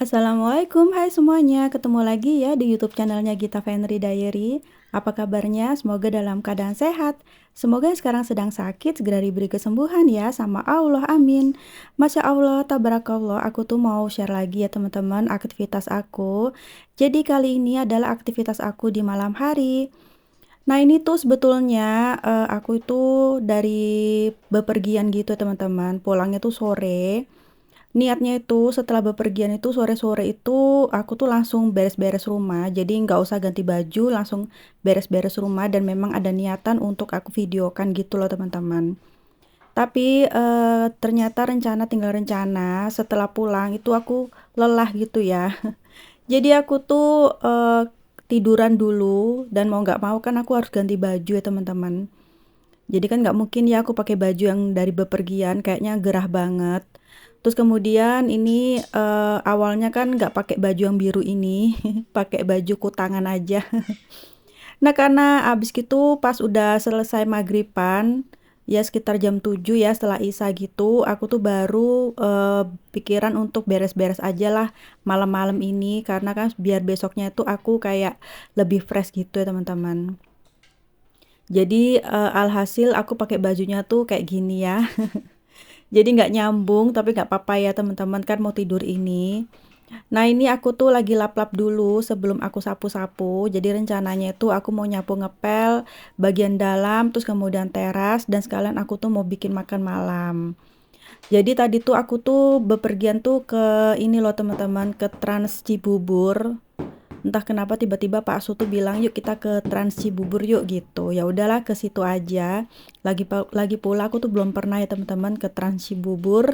Assalamualaikum, hai semuanya. Ketemu lagi ya di YouTube channelnya Gita Fenri Diary. Apa kabarnya? Semoga dalam keadaan sehat. Semoga yang sekarang sedang sakit segera diberi kesembuhan ya sama Allah. Amin. Masya Allah, tabarakallah. Aku tuh mau share lagi ya teman-teman aktivitas aku. Jadi kali ini adalah aktivitas aku di malam hari. Nah ini tuh sebetulnya aku itu dari bepergian gitu ya teman-teman. Pulangnya tuh sore. Niatnya itu setelah bepergian itu sore-sore itu aku tuh langsung beres-beres rumah. Jadi nggak usah ganti baju, langsung beres-beres rumah dan memang ada niatan untuk aku videokan gitu loh teman-teman. Tapi ternyata rencana tinggal rencana. Setelah pulang itu aku lelah gitu ya. Jadi aku tuh tiduran dulu dan mau nggak mau kan aku harus ganti baju ya teman-teman. Jadi kan nggak mungkin ya aku pakai baju yang dari bepergian, kayaknya gerah banget. Terus kemudian ini awalnya kan nggak pakai baju yang biru ini, pakai baju kutangan aja. Nah karena abis gitu pas udah selesai maghriban, ya sekitar jam 7 ya setelah Isya gitu, aku tuh baru pikiran untuk beres-beres aja lah malam-malam ini, karena kan biar besoknya itu aku kayak lebih fresh gitu ya teman-teman. Jadi alhasil aku pakai bajunya tuh kayak gini ya. Jadi nggak nyambung, tapi nggak apa-apa ya teman-teman, kan mau tidur ini. Nah ini aku tuh lagi lap-lap dulu sebelum aku sapu-sapu. Jadi rencananya itu aku mau nyapu ngepel bagian dalam, terus kemudian teras, dan sekalian aku tuh mau bikin makan malam. Jadi tadi tuh aku tuh bepergian tuh ke ini loh teman-teman, ke Trans Cibubur. Entah kenapa tiba-tiba Pak Su tuh bilang yuk kita ke Trans Cibubur yuk gitu. Ya udahlah ke situ aja. Lagi pula aku tuh belum pernah ya teman-teman ke Trans Cibubur.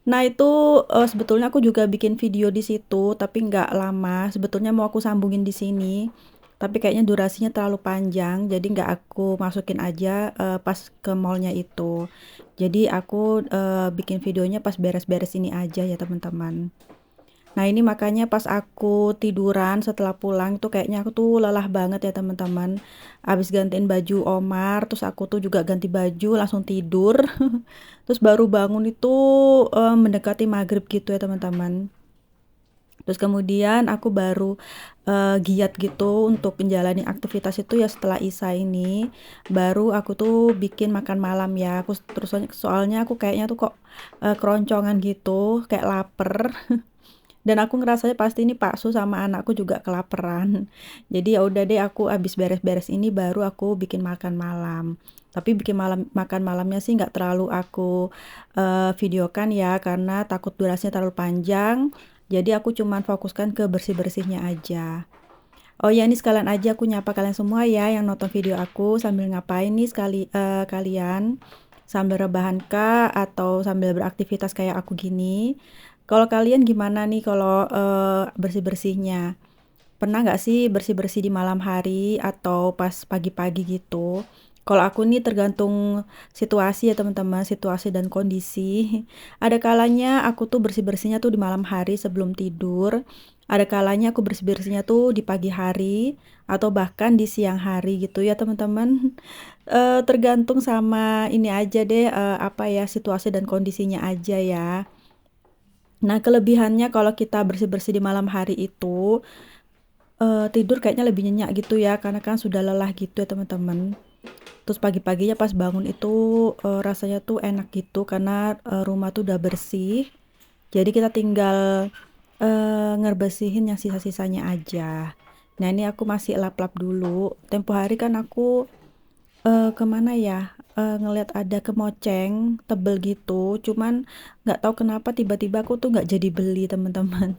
Nah itu sebetulnya aku juga bikin video di situ tapi nggak lama. Sebetulnya mau aku sambungin di sini. Tapi kayaknya durasinya terlalu panjang, jadi nggak aku masukin aja pas ke mallnya itu. Jadi aku bikin videonya pas beres-beres ini aja ya teman-teman. Nah ini makanya pas aku tiduran setelah pulang itu kayaknya aku tuh lelah banget ya teman-teman. Habis gantiin baju Omar, terus aku tuh juga ganti baju langsung tidur. Terus baru bangun itu mendekati maghrib gitu ya teman-teman. Terus kemudian aku baru giat gitu untuk menjalani aktivitas itu ya setelah Isya ini. Baru aku tuh bikin makan malam ya. Aku terus soalnya aku kayaknya tuh kok keroncongan gitu, kayak lapar. Dan aku ngerasanya pasti ini Pak Su sama anakku juga kelaparan. Jadi ya udah deh aku abis beres-beres ini baru aku bikin makan malam. Tapi bikin makan malamnya sih nggak terlalu aku videokan ya karena takut durasinya terlalu panjang. Jadi aku cuman fokuskan ke bersih-bersihnya aja. Oh ya ini sekalian aja aku nyapa kalian semua ya yang nonton video aku sambil ngapain nih kalian sambil rebahan kah atau sambil beraktivitas kayak aku gini. Kalau kalian gimana nih kalau bersih-bersihnya? Pernah nggak sih bersih-bersih di malam hari atau pas pagi-pagi gitu? Kalau aku nih tergantung situasi ya teman-teman, situasi dan kondisi. Ada kalanya aku tuh bersih-bersihnya tuh di malam hari sebelum tidur. Ada kalanya aku bersih-bersihnya tuh di pagi hari atau bahkan di siang hari gitu ya teman-teman. Tergantung sama ini aja deh, apa ya situasi dan kondisinya aja ya. Nah kelebihannya kalau kita bersih-bersih di malam hari itu tidur kayaknya lebih nyenyak gitu ya, karena kan sudah lelah gitu ya teman-teman. Terus pagi-paginya pas bangun itu rasanya tuh enak gitu karena rumah tuh udah bersih. Jadi kita tinggal ngebersihin yang sisa-sisanya aja. Nah ini aku masih lap-lap dulu. Tempo hari kan aku kemana ya? Ngelihat ada kemoceng tebel gitu. Cuman nggak tahu kenapa tiba-tiba aku tuh nggak jadi beli teman-teman.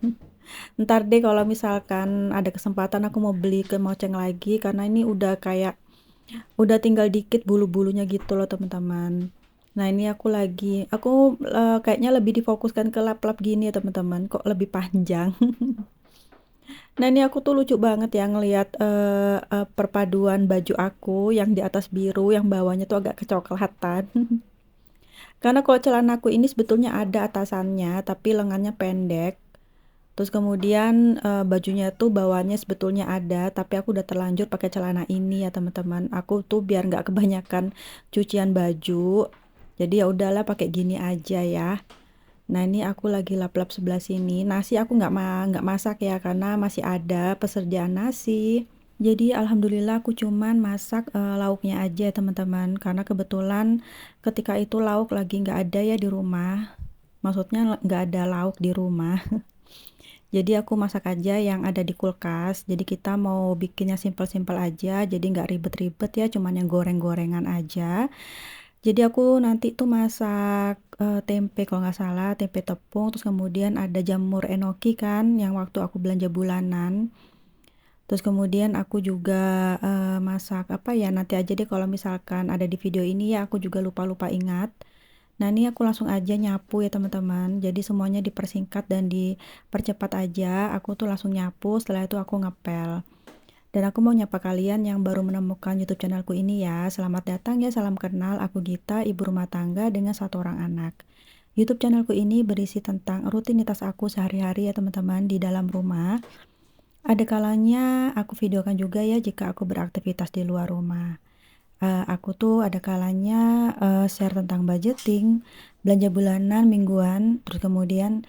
Ntar deh kalau misalkan ada kesempatan aku mau beli kemoceng lagi karena ini udah kayak udah tinggal dikit bulu-bulunya gitu loh teman-teman. Nah ini aku kayaknya lebih difokuskan ke lap-lap gini ya teman-teman, kok lebih panjang. Nah ini aku tuh lucu banget ya ngelihat perpaduan baju aku yang di atas biru, yang bawahnya tuh agak kecoklatan. Karena kalau celanaku ini sebetulnya ada atasannya, tapi lengannya pendek. Terus kemudian bajunya tuh bawahnya sebetulnya ada, tapi aku udah terlanjur pakai celana ini ya teman-teman. Aku tuh biar nggak kebanyakan cucian baju, jadi ya udahlah pakai gini aja ya. Nah ini aku lagi lap-lap sebelah sini. Nasi aku nggak masak ya karena masih ada persediaan nasi. Jadi alhamdulillah aku cuman masak lauknya aja teman-teman. Karena kebetulan ketika itu lauk lagi nggak ada ya di rumah. Maksudnya nggak ada lauk di rumah. Jadi aku masak aja yang ada di kulkas. Jadi kita mau bikinnya simpel-simpel aja. Jadi nggak ribet-ribet ya, cuman yang goreng-gorengan aja. Jadi aku nanti tuh masak tempe kalau nggak salah, tempe tepung. Terus kemudian ada jamur enoki kan, yang waktu aku belanja bulanan. Terus kemudian aku juga masak apa ya, nanti aja deh kalau misalkan ada di video ini ya, aku juga lupa-lupa ingat. Nah ini aku langsung aja nyapu ya teman-teman. Jadi semuanya dipersingkat dan dipercepat aja. Aku tuh langsung nyapu, setelah itu aku ngepel. Dan aku mau nyapa kalian yang baru menemukan YouTube channelku ini ya. Selamat datang ya, salam kenal. Aku Gita, ibu rumah tangga dengan 1 orang anak. YouTube channelku ini berisi tentang rutinitas aku sehari-hari ya teman-teman di dalam rumah. Ada kalanya aku videokan juga ya jika aku beraktivitas di luar rumah. Aku tuh ada kalanya share tentang budgeting, belanja bulanan, mingguan, terus kemudian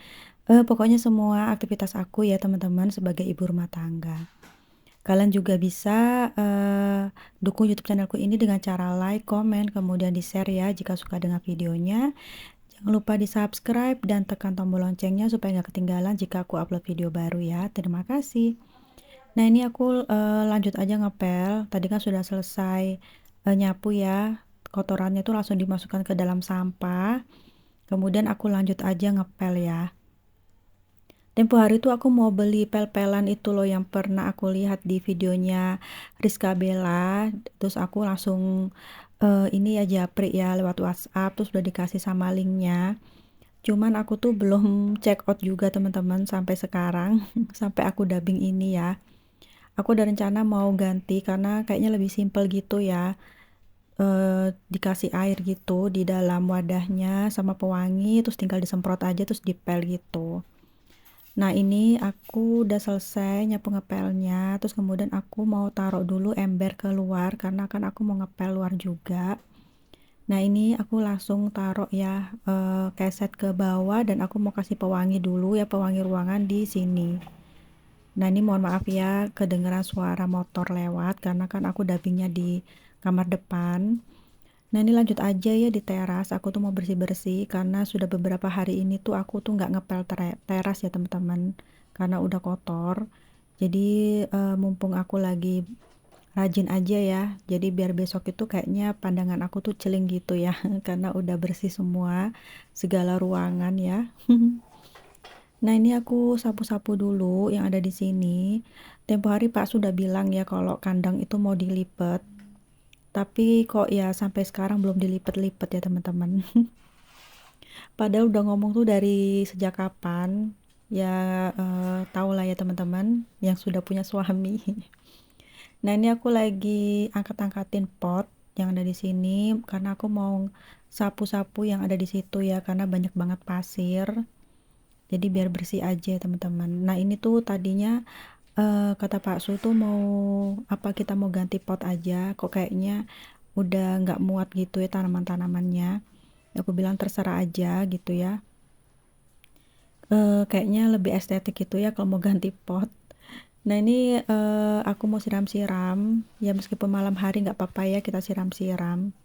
pokoknya semua aktivitas aku ya teman-teman sebagai ibu rumah tangga. Kalian juga bisa dukung YouTube channelku ini dengan cara like, komen, kemudian di-share ya jika suka dengan videonya. Jangan lupa di-subscribe dan tekan tombol loncengnya supaya nggak ketinggalan jika aku upload video baru ya. Terima kasih. Nah ini aku lanjut aja ngepel. Tadi kan sudah selesai nyapu ya. Kotorannya tuh langsung dimasukkan ke dalam sampah. Kemudian aku lanjut aja ngepel ya. Tempo hari tuh aku mau beli pel-pelan itu loh yang pernah aku lihat di videonya Rizka Bella. Terus aku langsung ini ya japri ya lewat WhatsApp, terus udah dikasih sama linknya. Cuman aku tuh belum check out juga teman-teman sampai sekarang, sampai aku dubbing ini ya. Aku ada rencana mau ganti karena kayaknya lebih simpel gitu ya. Dikasih air gitu di dalam wadahnya sama pewangi, terus tinggal disemprot aja terus dipel gitu. Nah ini aku udah selesai nyapu ngepelnya, terus kemudian aku mau taruh dulu ember keluar karena kan aku mau ngepel luar juga. Nah ini aku langsung taruh ya keset ke bawah dan aku mau kasih pewangi dulu ya, pewangi ruangan di sini. Nah ini mohon maaf ya kedengeran suara motor lewat karena kan aku dubbingnya di kamar depan. Nah ini lanjut aja ya di teras, aku tuh mau bersih-bersih karena sudah beberapa hari ini tuh aku tuh nggak ngepel teras ya teman-teman karena udah kotor. Jadi mumpung aku lagi rajin aja ya, jadi biar besok itu kayaknya pandangan aku tuh celing gitu ya karena udah bersih semua segala ruangan ya. Nah ini aku sapu-sapu dulu yang ada di sini. Tempo hari Pak sudah bilang ya kalau kandang itu mau dilipat. Tapi kok ya sampai sekarang belum dilipet-lipet ya teman-teman. Padahal udah ngomong tuh dari sejak kapan. Ya tahu lah ya teman-teman yang sudah punya suami. Nah ini aku lagi angkat-angkatin pot yang ada di sini karena aku mau sapu-sapu yang ada di situ ya karena banyak banget pasir. Jadi biar bersih aja teman-teman. Nah ini tuh tadinya kata Pak Su tuh mau apa kita mau ganti pot aja. Kok kayaknya udah nggak muat gitu ya tanaman-tanamannya. Aku bilang terserah aja gitu ya. Kayaknya lebih estetik gitu ya kalau mau ganti pot. Nah ini aku mau siram-siram. Ya meskipun malam hari nggak apa-apa ya kita siram-siram.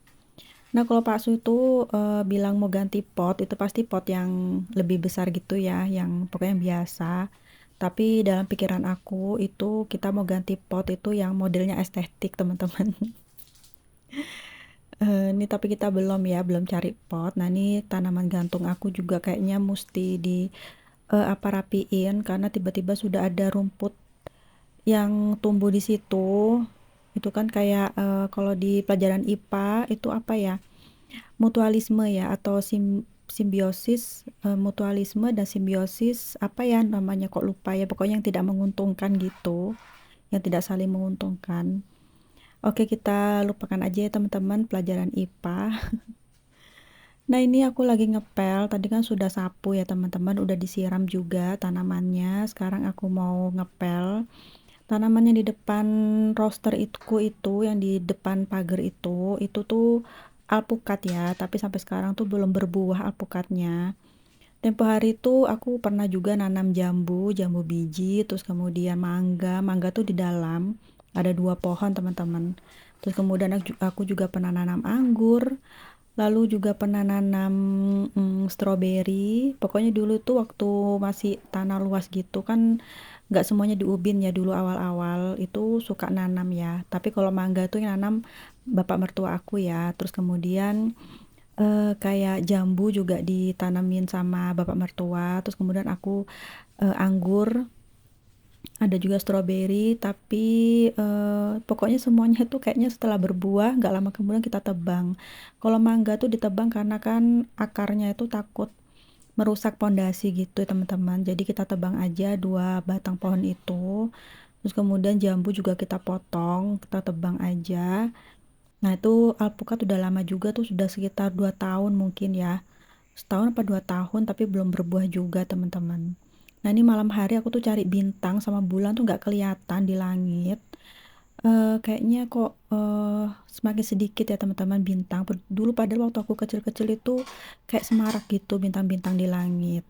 Nah kalau Pak Su itu bilang mau ganti pot itu pasti pot yang lebih besar gitu ya, yang pokoknya yang biasa. Tapi dalam pikiran aku itu kita mau ganti pot itu yang modelnya estetik teman-teman. Ini tapi kita belum cari pot. Nah ini tanaman gantung aku juga kayaknya mesti di apa rapiin karena tiba-tiba sudah ada rumput yang tumbuh di situ. Itu kan kayak kalau di pelajaran IPA itu apa ya? Mutualisme ya atau simbiosis, mutualisme dan simbiosis apa ya namanya kok lupa ya, pokoknya yang tidak menguntungkan gitu, yang tidak saling menguntungkan. Oke kita lupakan aja ya teman-teman pelajaran IPA. Nah ini aku lagi ngepel, tadi kan sudah sapu ya teman-teman, udah disiram juga tanamannya. Sekarang aku mau ngepel tanaman yang di depan roster itu yang di depan pagar itu tuh alpukat ya, tapi sampai sekarang tuh belum berbuah alpukatnya. Tempo hari tuh aku pernah juga nanam jambu, jambu biji, terus kemudian mangga. Mangga tuh di dalam ada 2 pohon, teman-teman. Terus kemudian aku juga pernah nanam anggur, lalu juga pernah nanam stroberi. Pokoknya dulu tuh waktu masih tanah luas gitu kan, nggak semuanya diubin ya dulu awal-awal itu suka nanam ya. Tapi kalau mangga tuh yang nanam bapak mertua aku ya. Terus kemudian kayak jambu juga ditanamin sama bapak mertua, terus kemudian aku anggur, ada juga stroberi, tapi pokoknya semuanya tuh kayaknya setelah berbuah nggak lama kemudian kita tebang. Kalau mangga tuh ditebang karena kan akarnya itu takut merusak pondasi gitu ya teman-teman. Jadi kita tebang aja 2 batang pohon itu. Terus kemudian jambu juga kita potong, kita tebang aja. Nah, itu alpukat udah lama juga tuh, sudah sekitar 2 tahun mungkin ya. Setahun apa 2 tahun tapi belum berbuah juga, teman-teman. Nah, ini malam hari aku tuh cari bintang sama bulan tuh nggak kelihatan di langit. Kayaknya kok semakin sedikit ya teman-teman bintang. Dulu padahal waktu aku kecil-kecil itu kayak semarak gitu bintang-bintang di langit.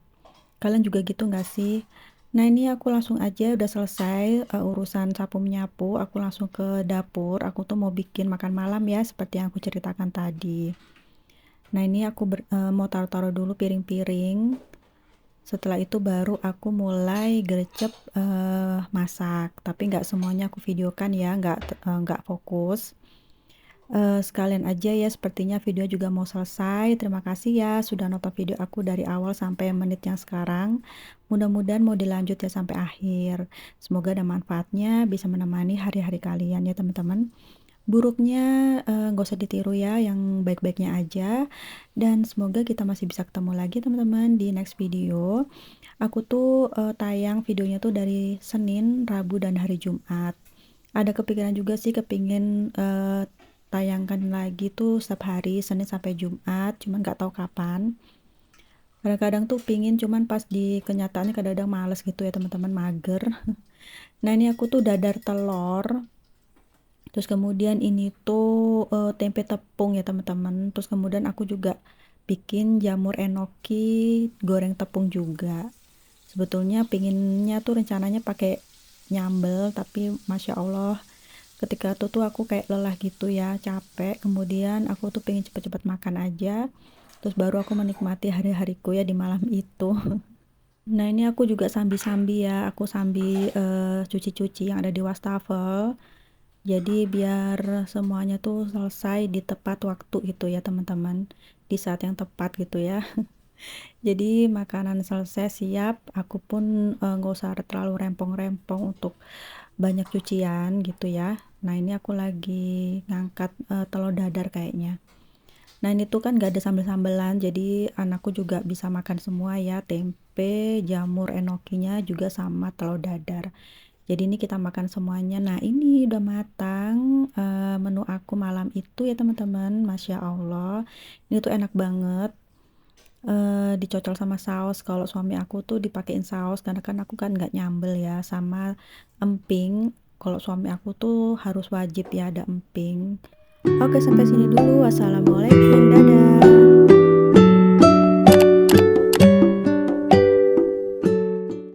Kalian juga gitu nggak sih? Nah, ini aku langsung aja udah selesai urusan sapu menyapu, aku langsung ke dapur. Aku tuh mau bikin makan malam ya, seperti yang aku ceritakan tadi. Nah, ini aku mau taruh-taruh dulu piring-piring. Setelah itu baru aku mulai gercep masak. Tapi nggak semuanya aku videokan ya, nggak fokus. Sekalian aja ya, sepertinya video juga mau selesai. Terima kasih ya sudah nonton video aku dari awal sampai menit yang sekarang. Mudah-mudahan mau dilanjut ya sampai akhir. Semoga ada manfaatnya, bisa menemani hari-hari kalian ya teman-teman. Buruknya nggak usah ditiru ya, yang baik-baiknya aja. Dan semoga kita masih bisa ketemu lagi teman-teman di next video. Aku tuh tayang videonya tuh dari Senin, Rabu, dan hari Jumat. Ada kepikiran juga sih kepingin tayangkan lagi tuh setiap hari Senin sampai Jumat, cuman nggak tahu kapan. Kadang-kadang tuh pingin, cuman pas di kenyataannya kadang-kadang males gitu ya teman-teman, mager. Nah, ini aku tuh dadar telur, terus kemudian ini tuh tempe tepung ya teman-teman. Terus kemudian aku juga bikin jamur enoki goreng tepung juga. Sebetulnya pinginnya tuh rencananya pakai nyambel, tapi masya Allah ketika itu tuh aku kayak lelah gitu ya, capek, kemudian aku tuh pengen cepet-cepet makan aja, terus baru aku menikmati hari-hariku ya di malam itu. Nah, ini aku juga sambi-sambi ya, aku sambi cuci-cuci yang ada di wastafel, jadi biar semuanya tuh selesai di tepat waktu gitu ya teman-teman, di saat yang tepat gitu ya. Jadi makanan selesai siap, aku pun nggak usah terlalu rempong-rempong untuk banyak cucian gitu ya. Nah, ini aku lagi ngangkat telur dadar kayaknya. Nah, ini tuh kan gak ada sambel-sambelan, jadi anakku juga bisa makan semua ya, tempe, jamur enokinya juga sama telur dadar. Jadi ini kita makan semuanya. Nah, ini udah matang menu aku malam itu ya teman-teman. Masya Allah, ini tuh enak banget. Dicocol sama saus. Kalau suami aku tuh dipakein saus karena kan aku kan nggak nyambel ya, sama emping. Kalau suami aku tuh harus wajib ya ada emping. Oke, sampai sini dulu. Wassalamualaikum, dadah.